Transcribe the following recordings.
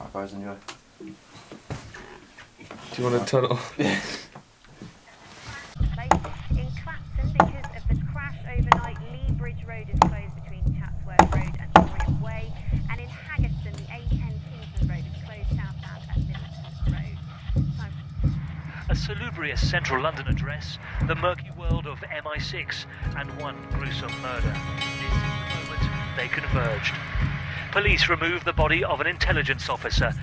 suppose, anyway. Do you want to turn it off? Yeah. In Clapton, because of the crash overnight, Lee Bridge Road is closed between Chatsworth Road and Oriel Way, and in Haggerston, the A10 Kingsland Road is closed southbound at Liverpool Road. A salubrious central London address, the murky world of MI6 and one gruesome murder. This is the moment they converged. Police removed the body of an intelligence officer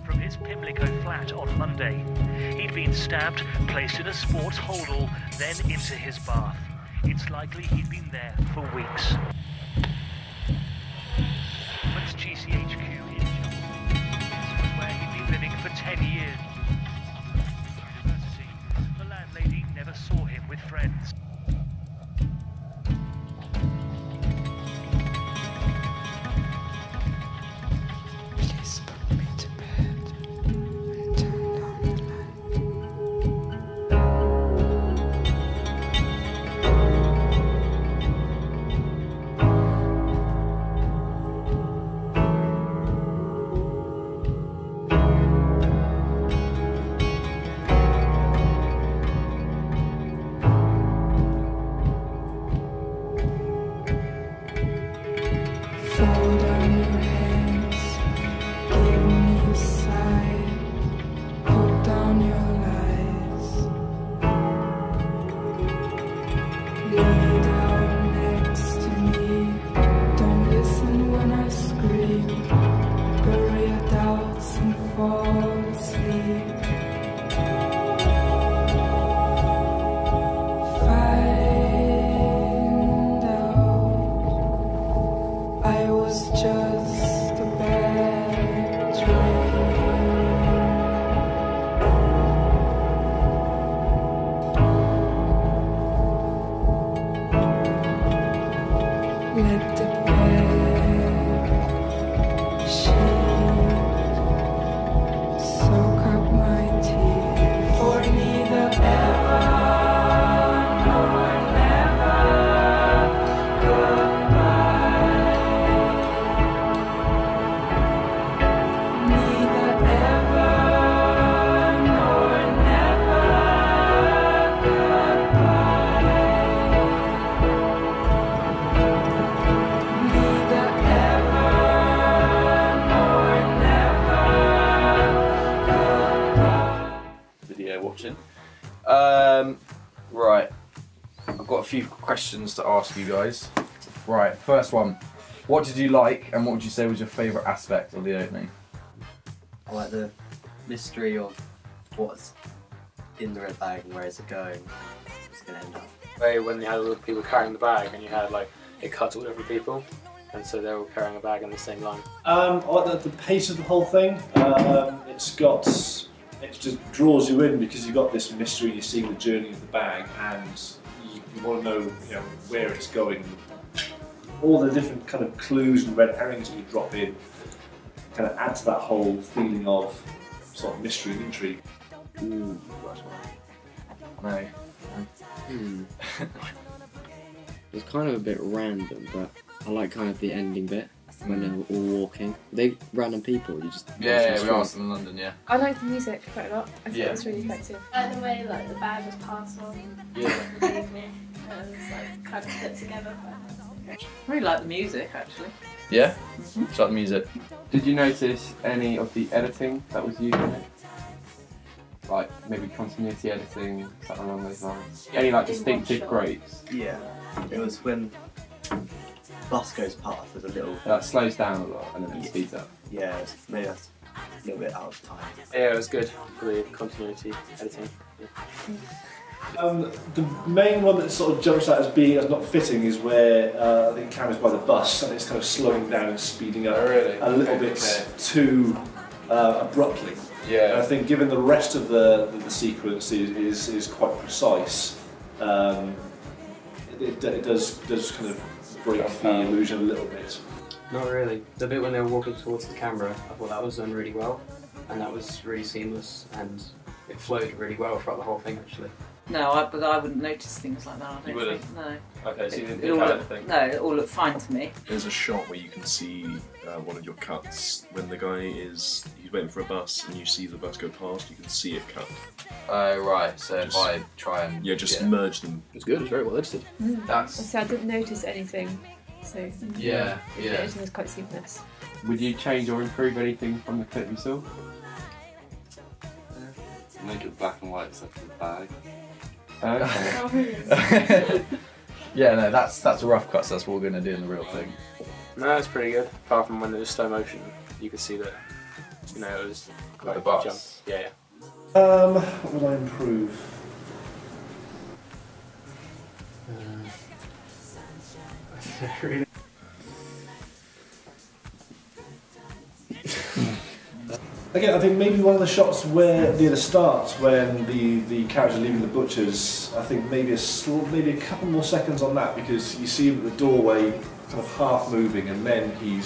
from his Pimlico flat on Monday. He'd been stabbed, placed in a sports holdall, then into his bath. It's likely he'd been there for weeks. Once GCHQ in Chelsea, this was where he'd been living for 10 years. University, the landlady never saw him with friends. Please put me to bed and turn down the light. Fall down your hands, give me a sign, put down your lies. Lay down next to me, don't listen when I scream. Bury your doubts and fall asleep. Find out I was just a bad dream. Let the bed sheet soak up my tears. For neither ever nor never goodbye. Neither ever nor never goodbye. Neither ever nor never goodbye. Video watching. Right. I've got a few questions to ask you guys. Right, first one. What did you like and what would you say was your favourite aspect of the opening? I like the mystery of what's in the red bag and where is it going, it's going to end up. When you had a lot of people carrying the bag and you had like it cut all different people and so they're all carrying a bag in the same line. I like the pace of the whole thing. It just draws you in because you've got this mystery, you're seeing the journey of the bag and you want to know, where it's going. All the different kind of clues and red herrings that you drop in kind of add to that whole feeling of sort of mystery and intrigue. No. It's kind of a bit random, but I like kind of the ending bit when they're all walking. They random people. You just Yeah, we asked them in London. Yeah. I liked the music quite a lot. I thought Yeah. it was really effective. And the way like the bag was passed on. Yeah. The vehicle, it was like kind of put together. I really like the music actually. Yeah. Do you like the music? Did you notice any of the editing that was used in it? Like maybe continuity editing, something along those lines. Any like distinctive breaks? Yeah, it was when bus goes past, there's a little... That slows down a lot and then it speeds up. Yeah, maybe that's a little bit out of time. Yeah, it was good for the continuity editing. The main one that sort of jumps out as not fitting is where I think camera's by the bus and it's kind of slowing down and speeding up a little bit too abruptly. Yeah. And I think given the rest of the sequence is quite precise, it does kind of break the illusion a little bit. Not really. The bit when they were walking towards the camera, I thought that was done really well, and that was really seamless, and it flowed really well throughout the whole thing actually. No, but I wouldn't notice things like that. I don't You wouldn't? think. No. Okay, so you didn't It all pick out looked- anything? No, it all looked fine to me. There's a shot where you can see one of your cuts when the guy he's waiting for a bus and you see the bus go past. You can see it cut. Oh right. So if I try and merge them. It's good. It's very well edited. So I didn't notice anything. So Yeah, the yeah. editing was quite seamless. Would you change or improve anything from the clip you saw? Make it black and white except for the bag. Okay. Yeah, no, that's a rough cut. So that's what we're gonna do in the real thing. No, it's pretty good. Apart from when it was slow motion, you could see that, you know, it was Like the a bus. jump. Yeah, yeah. What would I improve? Really? Again, I think maybe one of the shots where near the start, when the character leaving the butcher's, I think maybe maybe a couple more seconds on that, because you see him at the doorway, kind of half moving, and then you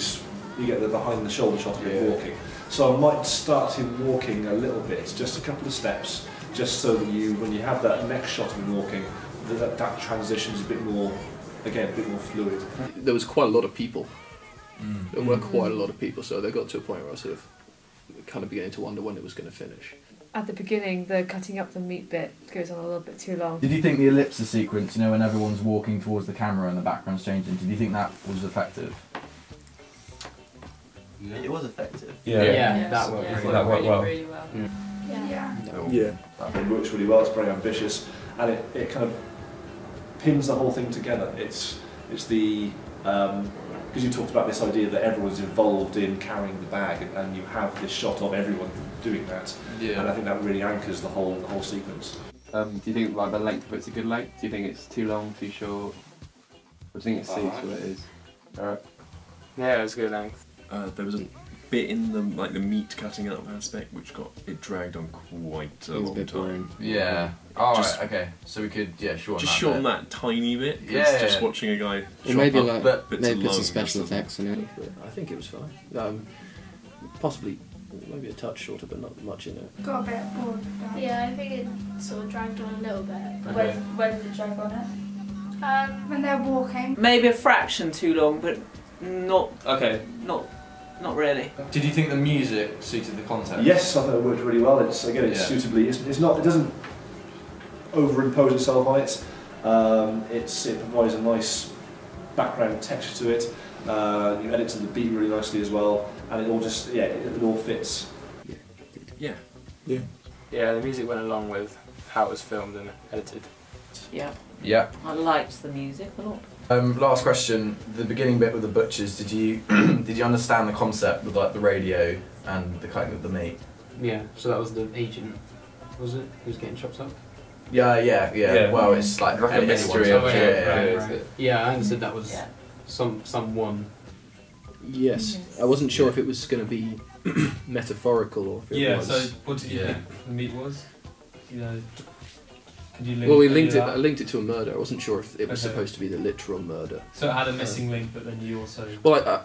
get the behind the shoulder shot of him walking. So I might start him walking a little bit, just a couple of steps, just so that when you have that next shot of him walking, that transition is a bit more, again, a bit more fluid. There was quite a lot of people. There were quite a lot of people, so they got to a point where I was sort of kind of beginning to wonder when it was going to finish. At the beginning, the cutting up the meat bit goes on a little bit too long. Did you think the ellipsis sequence, you know, when everyone's walking towards the camera and the background's changing, did you think that was effective? It was effective. Yeah, that worked really that worked well. Really well. Yeah. It works really well. It's very ambitious, and it kind of pins the whole thing together. It's the because you talked about this idea that everyone's involved in carrying the bag, and you have this shot of everyone doing that. Yeah. And I think that really anchors the whole sequence. Do you think like the length of it's a good length? Do you think it's too long, too short? Or do you think it suits what it is? Alright. Yeah, it was a good length. There was a bit in the meat cutting up aspect which dragged on quite a long time. Yeah. Alright, okay. So we could shorten just that shorten bit. that tiny bit. 'Cause Yeah. just watching a guy. Or chop maybe up bits maybe of put some lung special just- effects in it. I think it was fine. Possibly maybe a touch shorter, but not much in it. Got a bit bored. Yeah, I think it sort of dragged on a little bit. When did it drag on it? When they're walking. Maybe a fraction too long, but not not really. Did you think the music suited the content? Yes, I think it worked really well. It's suitably. It's not. It doesn't overimpose itself on it. It provides a nice background texture to it. You edit to the beat really nicely as well, and it all just it all fits. Yeah. Yeah, the music went along with how it was filmed and edited. Yeah. Yeah. I liked the music a lot. Last question. The beginning bit with the butchers. Did you did you understand the concept with like the radio and the cutting of the meat? Yeah, so that was the agent, was it? Who was getting chopped up? Yeah. Well, it's like a mystery of Yeah, I understood that was someone. Yes, I wasn't sure if it was going to be metaphorical or if it was. So what did you think the meat was? You know, could you link Well, we any linked of it. that? I linked it to a murder. I wasn't sure if it was Okay. supposed to be the literal murder. So it had a missing link, but then you also. Well,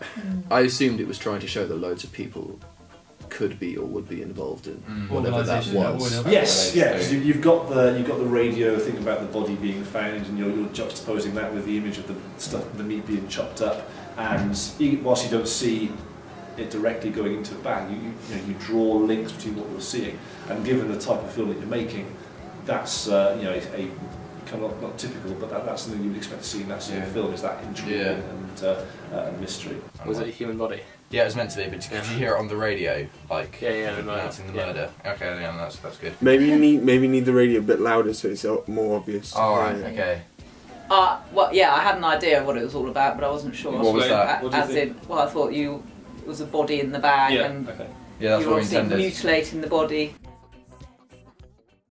I assumed it was trying to show that loads of people could be or would be involved in whatever that Organisation that was. would- Yes, yeah. 'Cause you've got the radio thing about the body being found, and you're juxtaposing that with the image of the stuff, the meat being chopped up, and whilst you don't see it directly going into a bag, you draw links between what you're seeing, and given the type of film that you're making, that's a kind of not typical, but that's something you would expect to see in that sort of film, is that intrigue and mystery. Was it a human body? Yeah, it was meant to be, but did you hear it on the radio? Like, the murder. announcing the murder. Okay, yeah, that's good. Maybe you need the radio a bit louder so it's more obvious. Alright, okay. Well, yeah, I had an idea of what it was all about, but I wasn't sure. What was that? As in, well, I thought it was a body in the bag, and Yeah, that's you what were we obviously intended. mutilating the body.